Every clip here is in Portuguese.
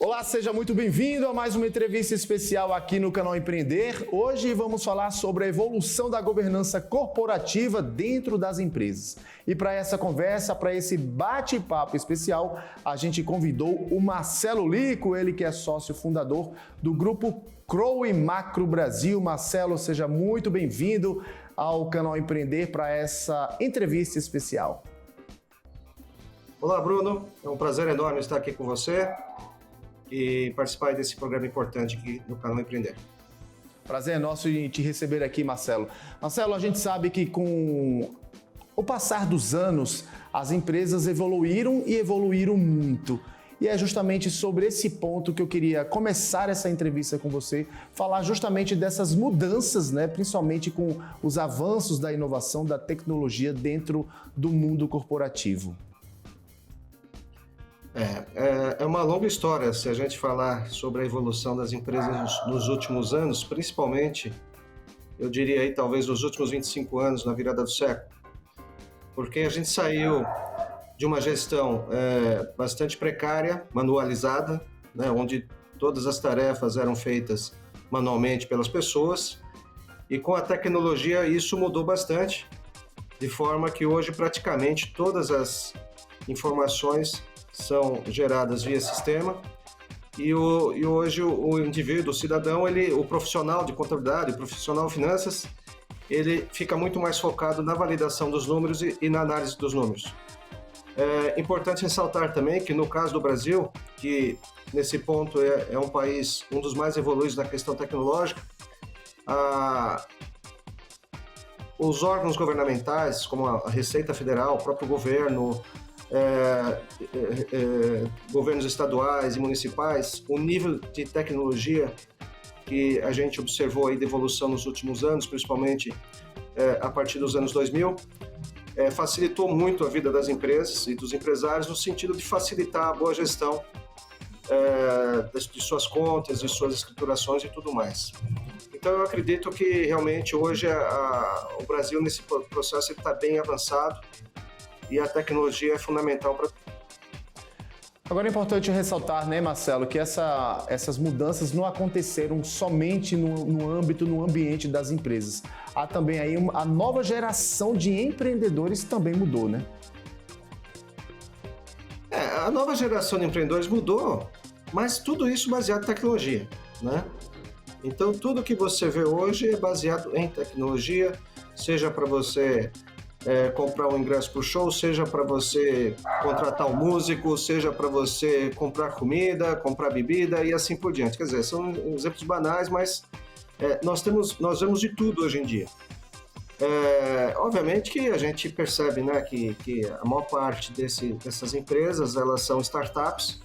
Olá, seja muito bem-vindo a mais uma entrevista especial aqui no canal Empreender. Hoje vamos falar sobre a evolução da governança corporativa dentro das empresas. E para essa conversa, para esse bate-papo especial, a gente convidou o Marcelo Lico, ele que é sócio fundador do grupo Crow e Macro Brasil. Marcelo, seja muito bem-vindo ao canal Empreender para essa entrevista especial. Olá, Bruno. É um prazer enorme estar aqui com você e participar desse programa importante aqui no canal Empreender. Prazer é nosso em te receber aqui, Marcelo. Marcelo, a gente sabe que com o passar dos anos, as empresas evoluíram e evoluíram muito. E é justamente sobre esse ponto que eu queria começar essa entrevista com você, falar justamente dessas mudanças, né, principalmente com os avanços da inovação, da tecnologia dentro do mundo corporativo. É uma longa história se a gente falar sobre a evolução das empresas nos últimos anos, principalmente, eu diria aí talvez nos últimos 25 anos, na virada do século, porque a gente saiu de uma gestão bastante precária, manualizada, né, onde todas as tarefas eram feitas manualmente pelas pessoas, e com a tecnologia isso mudou bastante, de forma que hoje praticamente todas as informações são geradas via sistema e hoje o indivíduo, o cidadão, o profissional de contabilidade, o profissional de finanças, ele fica muito mais focado na validação dos números e na análise dos números. É importante ressaltar também que no caso do Brasil, que nesse ponto é um país, um dos mais evoluídos na questão tecnológica, os órgãos governamentais, como a Receita Federal, o próprio governo, governos estaduais e municipais, o nível de tecnologia que a gente observou aí de evolução nos últimos anos, principalmente a partir dos anos 2000, facilitou muito a vida das empresas e dos empresários no sentido de facilitar a boa gestão de suas contas, de suas escriturações e tudo mais. Então eu acredito que realmente hoje o Brasil nesse processo está bem avançado e a tecnologia é fundamental para... Agora é importante ressaltar, né, Marcelo, que essas mudanças não aconteceram somente no ambiente das empresas. Há também aí a nova geração de empreendedores também mudou, né? A nova geração de empreendedores mudou, mas tudo isso baseado em tecnologia, né? Então tudo que você vê hoje é baseado em tecnologia, seja para você comprar um ingresso para o show, seja para você contratar um músico, seja para você comprar comida, comprar bebida e assim por diante. Quer dizer, são exemplos banais, mas nós vemos de tudo hoje em dia. Obviamente que a gente percebe, né, que a maior parte dessas empresas, elas são startups,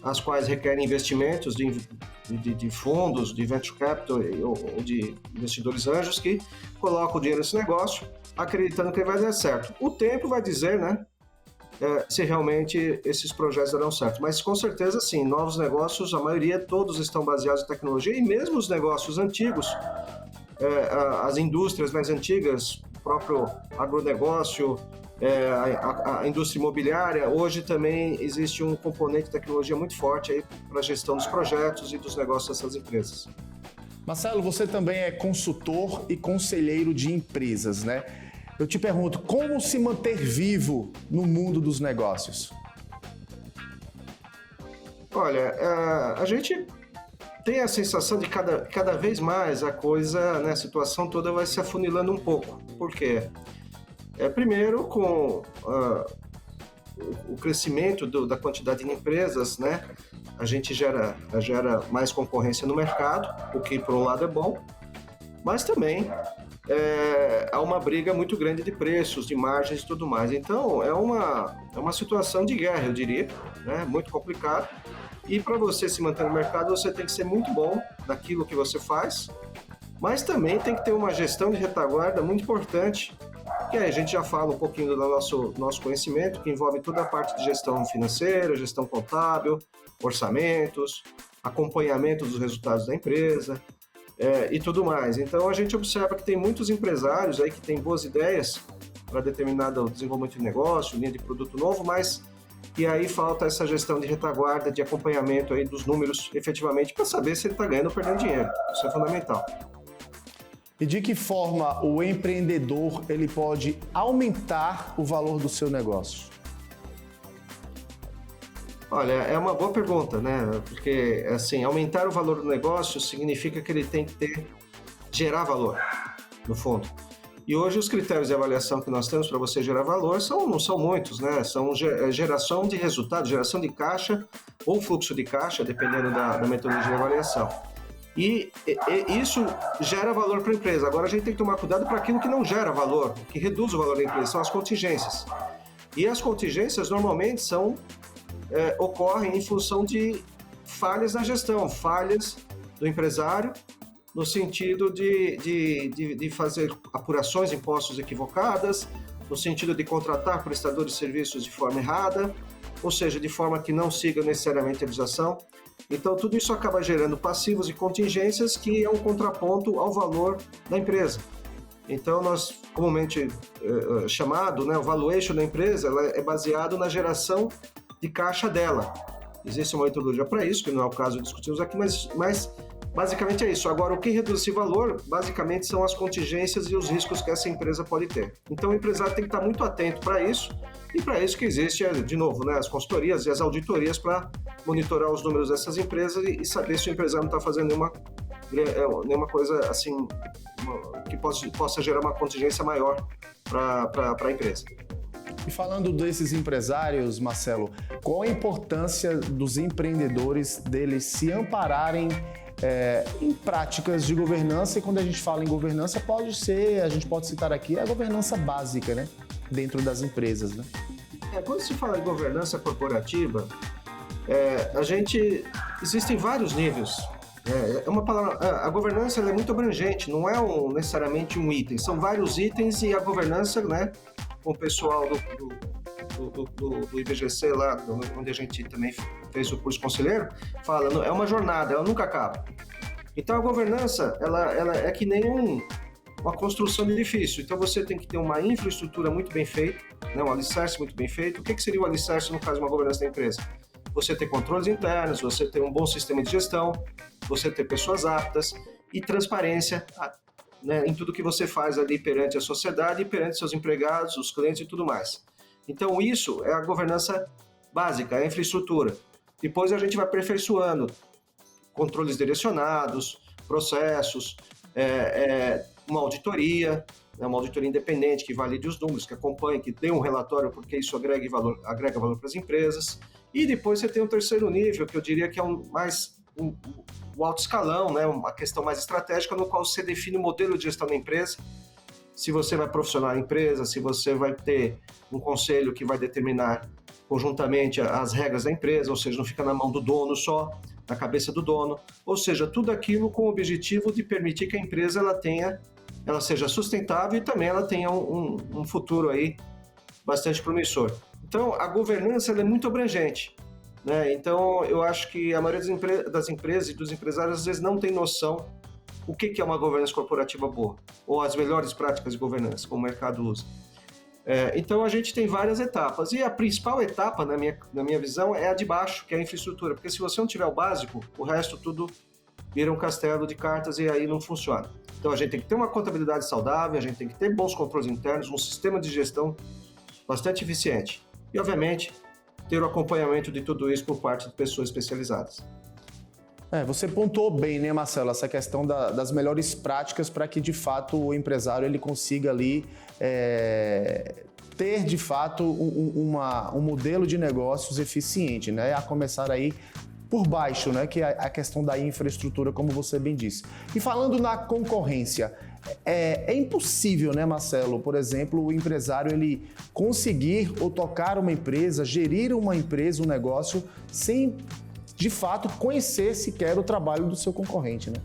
as quais requerem investimentos de fundos, de venture capital ou de investidores anjos que colocam o dinheiro nesse negócio, acreditando que vai dar certo. O tempo vai dizer, né, se realmente esses projetos darão certo. Mas com certeza, sim, novos negócios, a maioria, todos estão baseados em tecnologia, e mesmo os negócios antigos, as indústrias mais antigas, o próprio agronegócio, a indústria imobiliária, hoje também existe um componente de tecnologia muito forte aí para a gestão dos projetos e dos negócios dessas empresas. Marcelo, você também é consultor e conselheiro de empresas, né? Eu te pergunto, como se manter vivo no mundo dos negócios? Olha, a gente tem a sensação de cada vez mais a coisa, né, a situação toda vai se afunilando um pouco. Por quê? Primeiro, com o crescimento da quantidade de empresas, né, a gente gera mais concorrência no mercado, o que por um lado é bom, mas também há uma briga muito grande de preços, de margens e tudo mais. Então é uma situação de guerra, eu diria, né, muito complicado. E para você se manter no mercado, você tem que ser muito bom naquilo que você faz, mas também tem que ter uma gestão de retaguarda muito importante, que aí a gente já fala um pouquinho do nosso conhecimento, que envolve toda a parte de gestão financeira, gestão contábil, orçamentos, acompanhamento dos resultados da empresa e tudo mais. Então a gente observa que tem muitos empresários aí que têm boas ideias para determinado desenvolvimento de negócio, linha de produto novo, mas e aí falta essa gestão de retaguarda, de acompanhamento aí dos números efetivamente para saber se ele está ganhando ou perdendo dinheiro. Isso é fundamental. E de que forma o empreendedor ele pode aumentar o valor do seu negócio? Olha, é uma boa pergunta, né? Porque, assim, aumentar o valor do negócio significa que ele tem que gerar valor, no fundo. E hoje os critérios de avaliação que nós temos para você gerar valor não são muitos, né? São geração de resultado, geração de caixa ou fluxo de caixa, dependendo da metodologia de avaliação. E isso gera valor para a empresa. Agora a gente tem que tomar cuidado para aquilo que não gera valor, que reduz o valor da empresa, são as contingências. E as contingências normalmente ocorrem em função de falhas na gestão, falhas do empresário, no sentido de fazer apurações de impostos equivocadas, no sentido de contratar prestadores de serviços de forma errada, ou seja, de forma que não siga necessariamente a legislação. Então, tudo isso acaba gerando passivos e contingências, que é um contraponto ao valor da empresa. Então, nós, comumente chamado, né, o valuation da empresa, ela é baseado na geração de caixa dela. Existe uma metodologia para isso, que não é o caso de discutirmos aqui, mas basicamente é isso. Agora, o que reduz esse valor, basicamente, são as contingências e os riscos que essa empresa pode ter. Então, o empresário tem que estar muito atento para isso, e para isso que existe, de novo, né, as consultorias e as auditorias para monitorar os números dessas empresas e saber se o empresário não está fazendo nenhuma coisa assim que possa gerar uma contingência maior para a empresa. E falando desses empresários, Marcelo, qual a importância dos empreendedores deles se ampararem em práticas de governança? E quando a gente fala em governança, a gente pode citar aqui a governança básica, né, dentro das empresas, né? Quando se fala em governança corporativa, existem vários níveis. A governança ela é muito abrangente, não é necessariamente um item, são vários itens, e a governança, né, com o pessoal do IBGC lá, onde a gente também fez o curso conselheiro, fala, é uma jornada, ela nunca acaba. Então a governança, ela é que nem uma construção de edifício. Então você tem que ter uma infraestrutura muito bem feita, né, um alicerce muito bem feito. O que seria o alicerce no caso de uma governança da empresa? Você ter controles internos, você ter um bom sistema de gestão, você ter pessoas aptas e transparência, né, em tudo que você faz ali perante a sociedade e perante seus empregados, os clientes e tudo mais. Então isso é a governança básica, é a infraestrutura. Depois a gente vai aperfeiçoando controles direcionados, processos, uma auditoria independente que valide os números, que acompanhe, que dê um relatório, porque isso agrega valor para as empresas. E depois você tem um terceiro nível, que eu diria que é o alto escalão, né? Uma questão mais estratégica, no qual você define o modelo de gestão da empresa, se você vai profissionalizar a empresa, se você vai ter um conselho que vai determinar conjuntamente as regras da empresa, ou seja, não fica na mão do dono só, na cabeça do dono, ou seja, tudo aquilo com o objetivo de permitir que a empresa ela seja sustentável e também ela tenha um futuro aí bastante promissor. Então, a governança ela é muito abrangente, né? Então, eu acho que a maioria das empresas e dos empresários às vezes não tem noção o que é uma governança corporativa boa, ou as melhores práticas de governança, como o mercado usa. Então, a gente tem várias etapas, e a principal etapa, na minha visão, é a de baixo, que é a infraestrutura, porque se você não tiver o básico, o resto tudo vira um castelo de cartas e aí não funciona. Então, a gente tem que ter uma contabilidade saudável, a gente tem que ter bons controles internos, um sistema de gestão bastante eficiente. E, obviamente, ter o acompanhamento de tudo isso por parte de pessoas especializadas. Você pontuou bem, né, Marcelo, essa questão das melhores práticas para que, de fato, o empresário ele consiga ali ter, de fato, um modelo de negócios eficiente, né? A começar aí por baixo, né, que é a questão da infraestrutura, como você bem disse. E falando na concorrência, é impossível, né, Marcelo, por exemplo, o empresário ele conseguir ou tocar uma empresa, gerir uma empresa, um negócio, sem, de fato, conhecer sequer o trabalho do seu concorrente, né?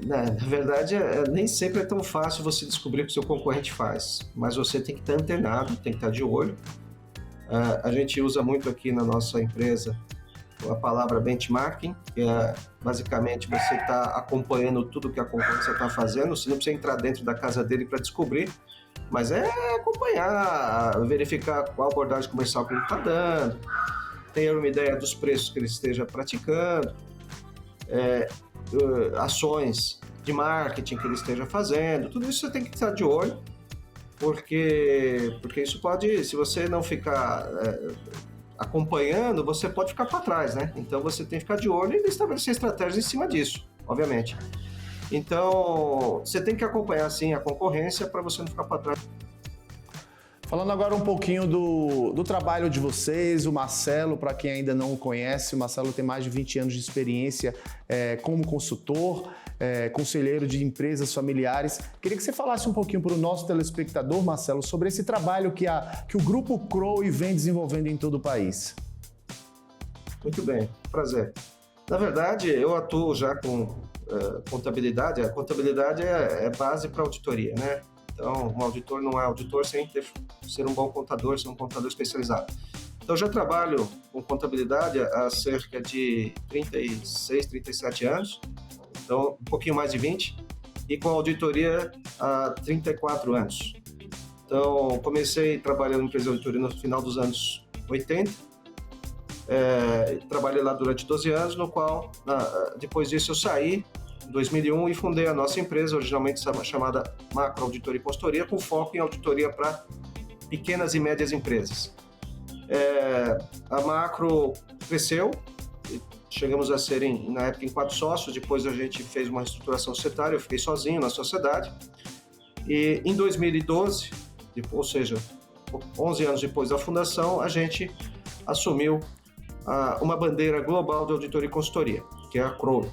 Na verdade, nem sempre é tão fácil você descobrir o que o seu concorrente faz, mas você tem que estar antenado, tem que estar de olho. A gente usa muito aqui na nossa empresa a palavra benchmarking, que é basicamente você está acompanhando tudo que a concorrência está fazendo, você não precisa entrar dentro da casa dele para descobrir, Mas é acompanhar, verificar qual abordagem comercial que ele está dando, ter uma ideia dos preços que ele esteja praticando, ações de marketing que ele esteja fazendo, tudo isso você tem que estar de olho, porque isso pode, se você não ficar acompanhando, você pode ficar para trás, né? Então você tem que ficar de olho e estabelecer estratégias em cima disso, obviamente. Então você tem que acompanhar sim a concorrência para você não ficar para trás. Falando agora um pouquinho do trabalho de vocês, o Marcelo, para quem ainda não o conhece, o Marcelo tem mais de 20 anos de experiência como consultor, conselheiro de empresas familiares. Queria que você falasse um pouquinho para o nosso telespectador, Marcelo, sobre esse trabalho que o Grupo Crowe vem desenvolvendo em todo o país. Muito bem, prazer. Na verdade, eu atuo já com contabilidade. A contabilidade é base para auditoria, né? Então, um auditor não é auditor sem ser um bom contador, ser um contador especializado. Então, já trabalho com contabilidade há cerca de 36, 37 anos, então um pouquinho mais de 20, e com auditoria há 34 anos. Então, comecei trabalhando em empresa de auditoria no final dos anos 80, trabalhei lá durante 12 anos, no qual, depois disso, eu saí em 2001 e fundei a nossa empresa, originalmente chamada Macro Auditoria e Consultoria, com foco em auditoria para pequenas e médias empresas. A Macro cresceu, chegamos a ser, na época, em 4 sócios, depois a gente fez uma reestruturação societária, eu fiquei sozinho na sociedade, e em 2012, ou seja, 11 anos depois da fundação, a gente assumiu uma bandeira global de auditoria e consultoria, que é a Crowe.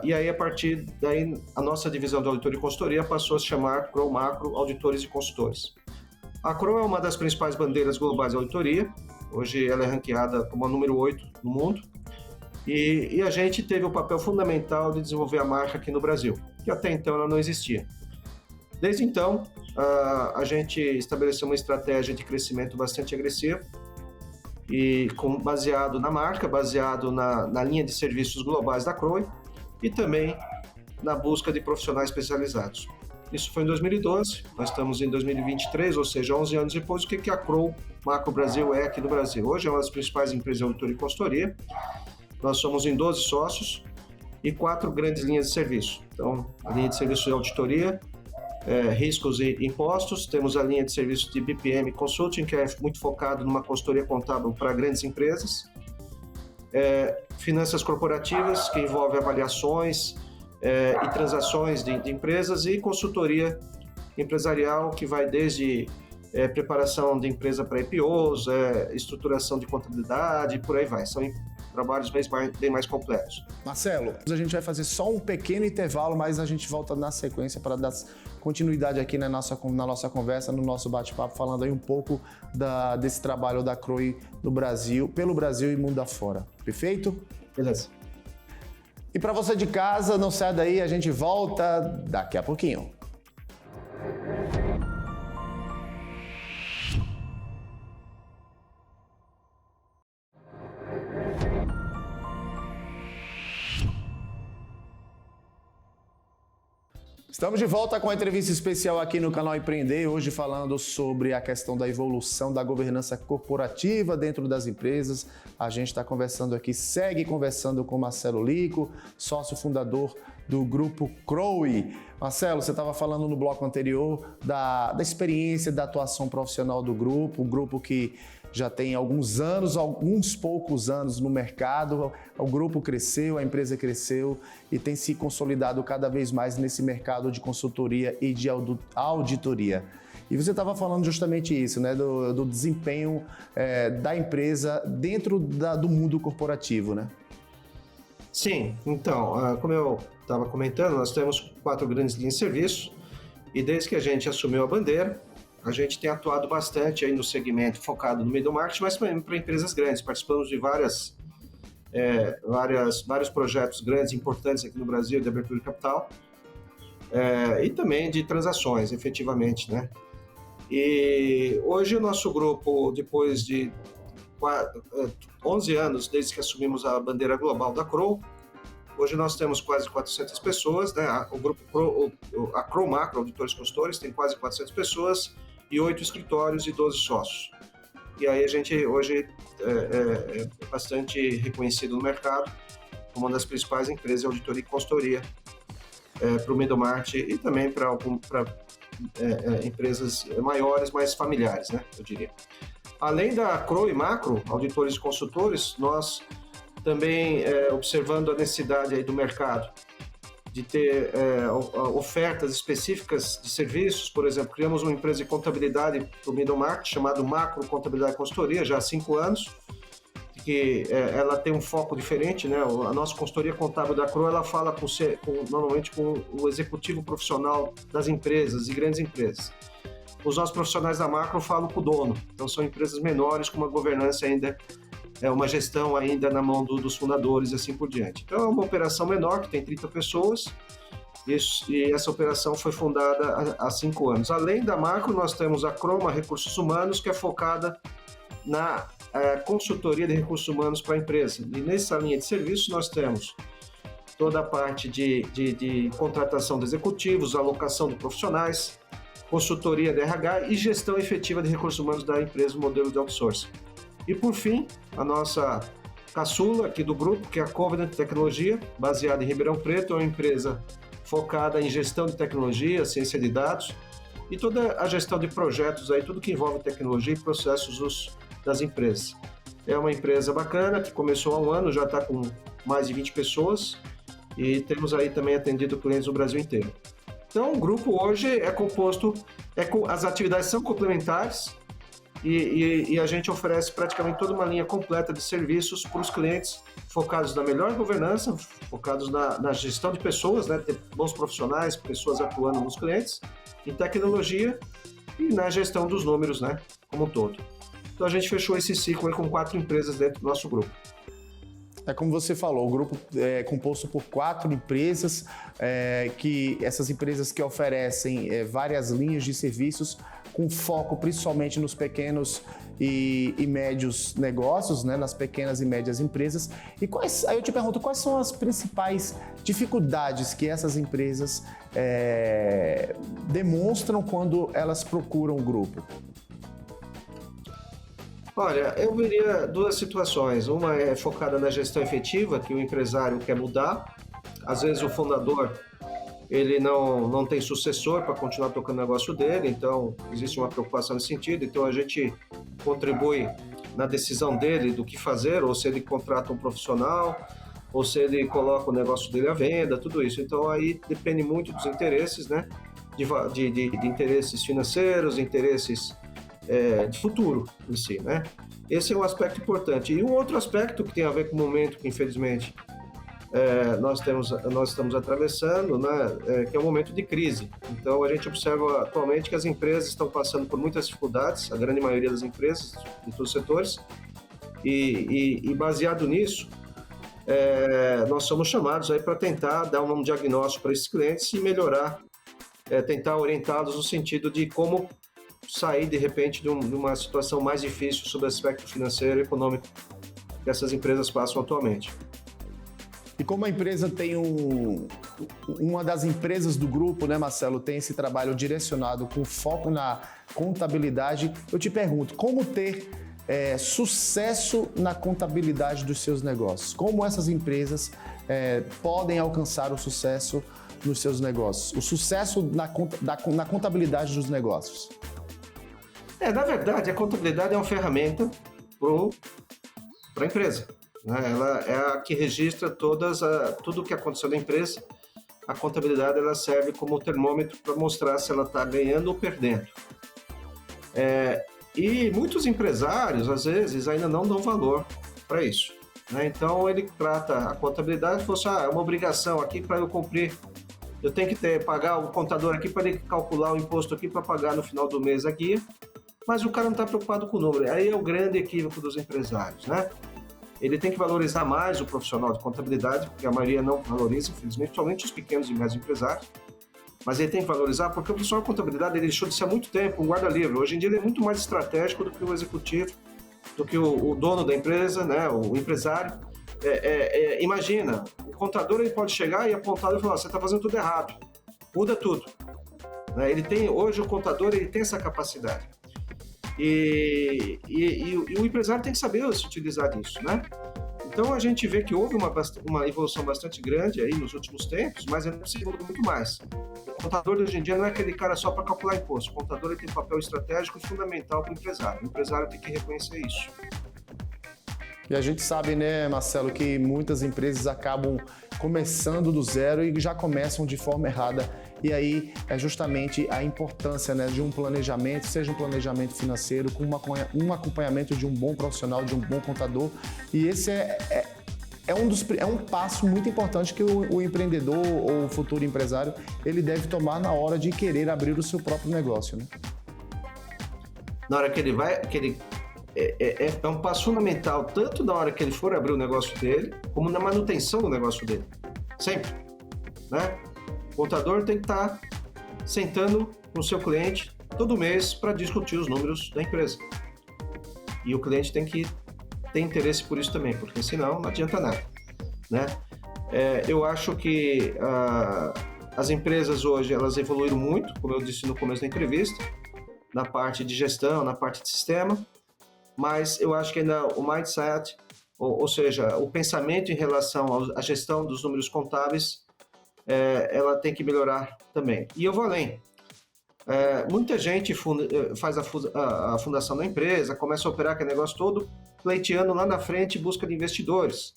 E aí, a partir daí, a nossa divisão de auditoria e consultoria passou a se chamar Crowe Macro Auditores e Consultores. A Crowe é uma das principais bandeiras globais de auditoria. Hoje ela é ranqueada como a número 8 no mundo. E a gente teve o papel fundamental de desenvolver a marca aqui no Brasil, que até então ela não existia. Desde então, a gente estabeleceu uma estratégia de crescimento bastante agressiva, e baseado na marca, baseado na linha de serviços globais da Crowe e também na busca de profissionais especializados. Isso foi em 2012, nós estamos em 2023, ou seja, 11 anos depois. O que a Crowe Macro Brasil é aqui no Brasil? Hoje é uma das principais empresas de auditoria e consultoria. Nós somos em 12 sócios e 4 grandes linhas de serviço. Então, a linha de serviço de auditoria, riscos e impostos. Temos a linha de serviço de BPM Consulting, que é muito focado numa consultoria contábil para grandes empresas. Finanças corporativas, que envolve avaliações e transações de empresas, e consultoria empresarial, que vai desde preparação de empresa para IPOs, estruturação de contabilidade, por aí vai. São trabalhos bem mais completos. Marcelo, a gente vai fazer só um pequeno intervalo, mas a gente volta na sequência para dar continuidade aqui na nossa conversa, no nosso bate-papo, falando aí um pouco desse trabalho da Crowe no Brasil, pelo Brasil e mundo afora. Perfeito? Beleza. E para você de casa, não sai daí, a gente volta daqui a pouquinho. Estamos de volta com a entrevista especial aqui no canal Empreender, hoje falando sobre a questão da evolução da governança corporativa dentro das empresas. A gente está conversando aqui, segue conversando com Marcelo Lico, sócio fundador do Grupo Crowe. Marcelo, você estava falando no bloco anterior da experiência, da atuação profissional do grupo, um grupo que já tem alguns poucos anos no mercado. O grupo cresceu, a empresa cresceu e tem se consolidado cada vez mais nesse mercado de consultoria e de auditoria. E você estava falando justamente isso, né, do desempenho da empresa dentro do mundo corporativo, né? Sim, então, como eu estava comentando, nós temos 4 grandes linhas de serviço, e desde que a gente assumiu a bandeira, a gente tem atuado bastante aí no segmento focado no middle market, mas também para empresas grandes. Participamos de vários projetos grandes, importantes aqui no Brasil, de abertura de capital, e também de transações, efetivamente, né? E hoje o nosso grupo, depois de 11 anos, desde que assumimos a bandeira global da Crowe, Hoje nós temos quase 400 pessoas, né? O grupo a Crow Macro, Auditores Consultores, tem quase 400 pessoas e 8 escritórios e 12 sócios. E aí a gente hoje é bastante reconhecido no mercado como uma das principais empresas de auditoria e consultoria para o middle market e também para empresas maiores, mais familiares, né? Eu diria. Além da Crow e Macro, auditores e consultores, nós também observando a necessidade aí do mercado de ter ofertas específicas de serviços, por exemplo, criamos uma empresa de contabilidade para o middle market chamada Macro Contabilidade e Consultoria, já há 5 anos, que ela tem um foco diferente, né? A nossa consultoria contábil da Crow, ela fala normalmente com o executivo profissional das empresas e grandes empresas. Os nossos profissionais da Macro falam com o dono, então são empresas menores com uma governança ainda, uma gestão ainda na mão dos fundadores e assim por diante. Então é uma operação menor, que tem 30 pessoas, e essa operação foi fundada há 5 anos. Além da Macro, nós temos a Croma Recursos Humanos, que é focada na consultoria de recursos humanos para a empresa. E nessa linha de serviço nós temos toda a parte de contratação de executivos, alocação de profissionais, consultoria de RH e gestão efetiva de recursos humanos da empresa, modelo de outsourcing. E por fim, a nossa caçula aqui do grupo, que é a Covenant Tecnologia, baseada em Ribeirão Preto, é uma empresa focada em gestão de tecnologia, ciência de dados e toda a gestão de projetos aí, tudo que envolve tecnologia e processos das empresas. É uma empresa bacana que começou há 1 ano, já está com mais de 20 pessoas e temos aí também atendido clientes do Brasil inteiro. Então, o grupo hoje é composto, as atividades são complementares e a gente oferece praticamente toda uma linha completa de serviços para os clientes focados na melhor governança, focados na gestão de pessoas, né, ter bons profissionais, pessoas atuando nos clientes, em tecnologia e na gestão dos números, né, como um todo. Então a gente fechou esse ciclo aí com 4 empresas dentro do nosso grupo. É como você falou, o grupo é composto por 4 empresas, que essas empresas que oferecem várias linhas de serviços com foco principalmente nos pequenos e médios negócios, né, nas pequenas e médias empresas. E aí eu te pergunto, quais são as principais dificuldades que essas empresas demonstram quando elas procuram o grupo? Olha, eu veria 2 situações. Uma é focada na gestão efetiva, que o empresário quer mudar. Às vezes o fundador ele não tem sucessor para continuar tocando o negócio dele, então existe uma preocupação nesse sentido. Então a gente contribui na decisão dele do que fazer, ou se ele contrata um profissional, ou se ele coloca o negócio dele à venda, tudo isso. Então aí depende muito dos interesses, né? De interesses financeiros, interesses de futuro em si, né? Esse é um aspecto importante. E um outro aspecto que tem a ver com o momento que, infelizmente, nós estamos atravessando, né, que é um momento de crise. Então, a gente observa atualmente que as empresas estão passando por muitas dificuldades, a grande maioria das empresas, de todos os setores, e baseado nisso, nós somos chamados aí para tentar dar um diagnóstico para esses clientes e melhorar, tentar orientá-los no sentido de como sair, de repente, de uma situação mais difícil sobre o aspecto financeiro e econômico que essas empresas passam atualmente. E como a empresa tem uma das empresas do grupo, né, Marcelo, tem esse trabalho direcionado com foco na contabilidade, eu te pergunto, como ter sucesso na contabilidade dos seus negócios? Como essas empresas podem alcançar o sucesso nos seus negócios? O sucesso na contabilidade dos negócios? Na verdade, a contabilidade é uma ferramenta para a empresa, né? Ela é a que registra tudo o que aconteceu na empresa. A contabilidade ela serve como termômetro para mostrar se ela está ganhando ou perdendo. E muitos empresários, às vezes, ainda não dão valor para isso, né? Então, ele trata a contabilidade e fala assim, é uma obrigação aqui para eu cumprir. Eu tenho que pagar o contador aqui para ele calcular o imposto aqui para pagar no final do mês a guia. Mas o cara não está preocupado com o número. Aí é o grande equívoco dos empresários, né? Ele tem que valorizar mais o profissional de contabilidade, porque a maioria não valoriza, infelizmente, principalmente os pequenos e médios empresários. Mas ele tem que valorizar, porque o profissional de contabilidade ele deixou de ser há muito tempo um guarda-livre. Hoje em dia ele é muito mais estratégico do que o executivo, do que o dono da empresa, né? O empresário. Imagina, contador ele pode chegar e apontar e falar, você está fazendo tudo errado, muda tudo. Né? Hoje o contador ele tem essa capacidade. E o empresário tem que saber se utilizar disso, né? Então a gente vê que houve uma evolução bastante grande aí nos últimos tempos, mas ainda precisa evoluir muito mais. O contador hoje em dia não é aquele cara só para calcular imposto. O contador ele tem um papel estratégico e fundamental para o empresário. O empresário tem que reconhecer isso. E a gente sabe, né, Marcelo, que muitas empresas acabam começando do zero e já começam de forma errada. E aí é justamente a importância, né, de um planejamento, seja um planejamento financeiro, com um acompanhamento de um bom profissional, de um bom contador. E esse é um passo muito importante que o empreendedor ou o futuro empresário ele deve tomar na hora de querer abrir o seu próprio negócio, né? Na hora que ele vai, é um passo fundamental, tanto na hora que ele for abrir o negócio dele, como na manutenção do negócio dele. Sempre. Né? O contador tem que estar sentando com o seu cliente todo mês para discutir os números da empresa. E o cliente tem que ter interesse por isso também, porque senão não adianta nada. Né? Eu acho que as empresas hoje elas evoluíram muito, como eu disse no começo da entrevista, na parte de gestão, na parte de sistema, mas eu acho que ainda o mindset, ou seja, o pensamento em relação à gestão dos números contábeis, ela tem que melhorar também. E eu vou além. Muita gente faz a fundação da empresa, começa a operar aquele negócio todo, pleiteando lá na frente busca de investidores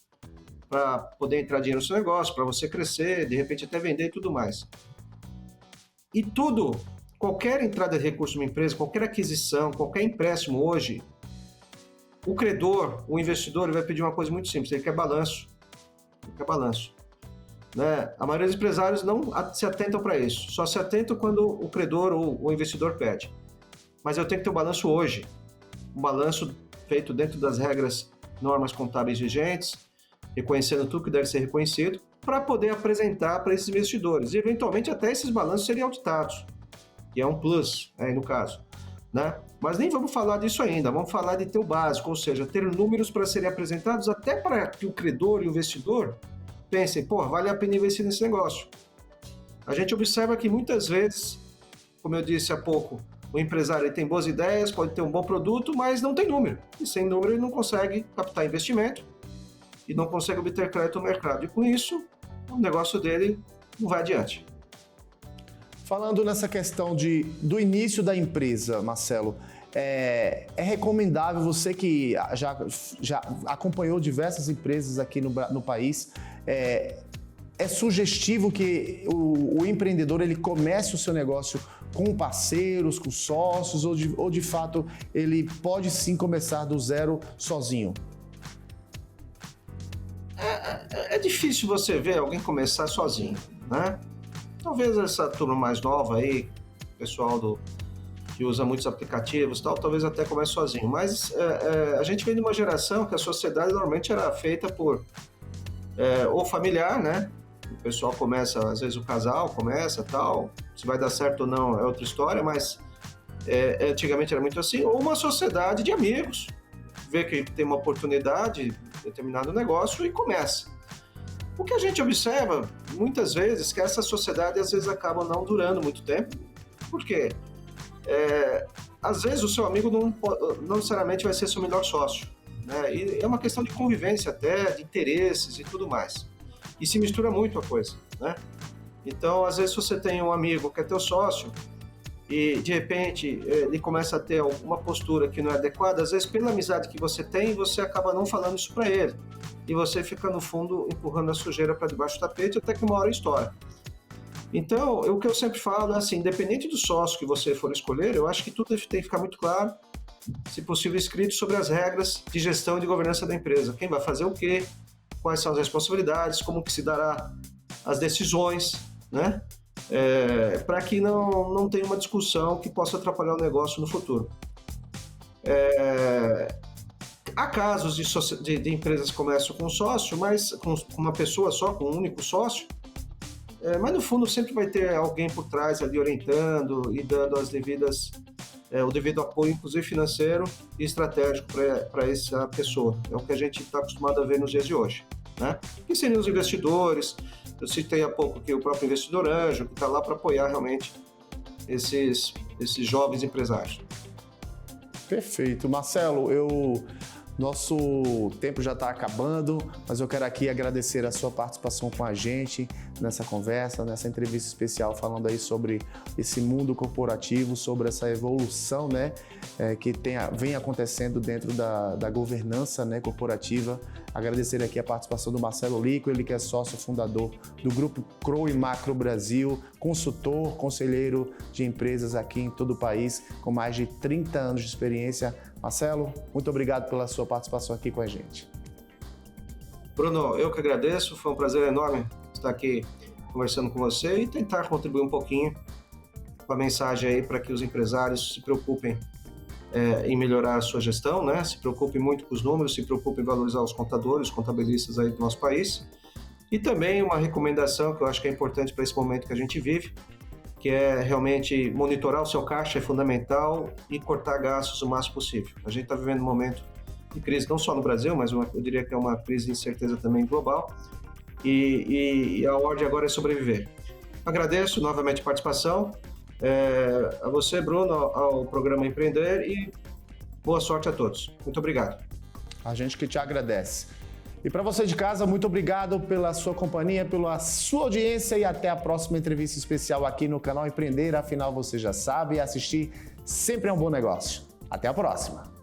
para poder entrar dinheiro no seu negócio, para você crescer, de repente até vender e tudo mais. E qualquer entrada de recurso numa empresa, qualquer aquisição, qualquer empréstimo hoje, o credor, o investidor, ele vai pedir uma coisa muito simples, ele quer balanço. Né? A maioria dos empresários não se atentam para isso, só se atentam quando o credor ou o investidor pede. Mas eu tenho que ter um balanço hoje, um balanço feito dentro das regras, normas contábeis vigentes, reconhecendo tudo que deve ser reconhecido, para poder apresentar para esses investidores. E, eventualmente, até esses balanços seriam auditados, que é um plus, aí no caso. Né? Mas nem vamos falar disso ainda, vamos falar de ter o básico, ou seja, ter números para serem apresentados até para que o credor e o investidor pensem, vale a pena investir nesse negócio. A gente observa que muitas vezes, como eu disse há pouco, o empresário tem boas ideias, pode ter um bom produto, mas não tem número. E sem número ele não consegue captar investimento e não consegue obter crédito no mercado. E com isso, o negócio dele não vai adiante. Falando nessa questão do início da empresa, Marcelo, é recomendável, você que já acompanhou diversas empresas aqui no país, é sugestivo que o empreendedor ele comece o seu negócio com parceiros, com sócios, ou de fato ele pode sim começar do zero sozinho? É difícil você ver alguém começar sozinho, né? Talvez essa turma mais nova aí, pessoal que usa muitos aplicativos e tal, talvez até comece sozinho. Mas a gente vem de uma geração que a sociedade normalmente era feita por ou familiar, né? O pessoal começa, às vezes o casal começa tal, se vai dar certo ou não é outra história, mas antigamente era muito assim, ou uma sociedade de amigos, vê que tem uma oportunidade, determinado negócio e começa. O que a gente observa, muitas vezes, que essa sociedade às vezes acaba não durando muito tempo. Por quê? Às vezes o seu amigo não necessariamente vai ser seu melhor sócio. Né? E é uma questão de convivência até, de interesses e tudo mais. E se mistura muito a coisa. Né? Então, às vezes você tem um amigo que é teu sócio e, de repente, ele começa a ter alguma postura que não é adequada, às vezes pela amizade que você tem, você acaba não falando isso para ele. E você fica, no fundo, empurrando a sujeira para debaixo do tapete até que uma hora estoura. Então, o que eu sempre falo é assim, independente do sócio que você for escolher, eu acho que tudo tem que ficar muito claro, se possível escrito sobre as regras de gestão e de governança da empresa. Quem vai fazer o quê, quais são as responsabilidades, como que se dará as decisões, né? Para que não tenha uma discussão que possa atrapalhar o negócio no futuro. Há casos de empresas que começam com um sócio, mas com uma pessoa só, com um único sócio, mas no fundo sempre vai ter alguém por trás ali orientando e dando o devido apoio, inclusive financeiro e estratégico para essa pessoa. É o que a gente está acostumado a ver nos dias de hoje. né? Que seriam os investidores. Eu citei há pouco aqui o próprio investidor anjo, que está lá para apoiar realmente esses jovens empresários. Perfeito. Marcelo, nosso tempo já está acabando, mas eu quero aqui agradecer a sua participação com a gente nessa conversa, nessa entrevista especial, falando aí sobre esse mundo corporativo, sobre essa evolução, né, que vem acontecendo dentro da governança, né, corporativa. Agradecer aqui a participação do Marcelo Lico, ele que é sócio fundador do Grupo Crowe Macro Brasil, consultor, conselheiro de empresas aqui em todo o país, com mais de 30 anos de experiência. Marcelo, muito obrigado pela sua participação aqui com a gente. Bruno, eu que agradeço, foi um prazer enorme estar aqui conversando com você e tentar contribuir um pouquinho com a mensagem aí para que os empresários se preocupem em melhorar a sua gestão, né? Se preocupem muito com os números, se preocupem em valorizar os contadores, os contabilistas aí do nosso país. E também uma recomendação que eu acho que é importante para esse momento que a gente vive, que é realmente monitorar o seu caixa, é fundamental, e cortar gastos o máximo possível. A gente está vivendo um momento de crise, não só no Brasil, mas eu diria que é uma crise de incerteza também global, e a ordem agora é sobreviver. Agradeço novamente a participação, a você, Bruno, ao programa Empreender, e boa sorte a todos. Muito obrigado. A gente que te agradece. E para você de casa, muito obrigado pela sua companhia, pela sua audiência, e até a próxima entrevista especial aqui no canal Empreender. Afinal, você já sabe, assistir sempre é um bom negócio. Até a próxima!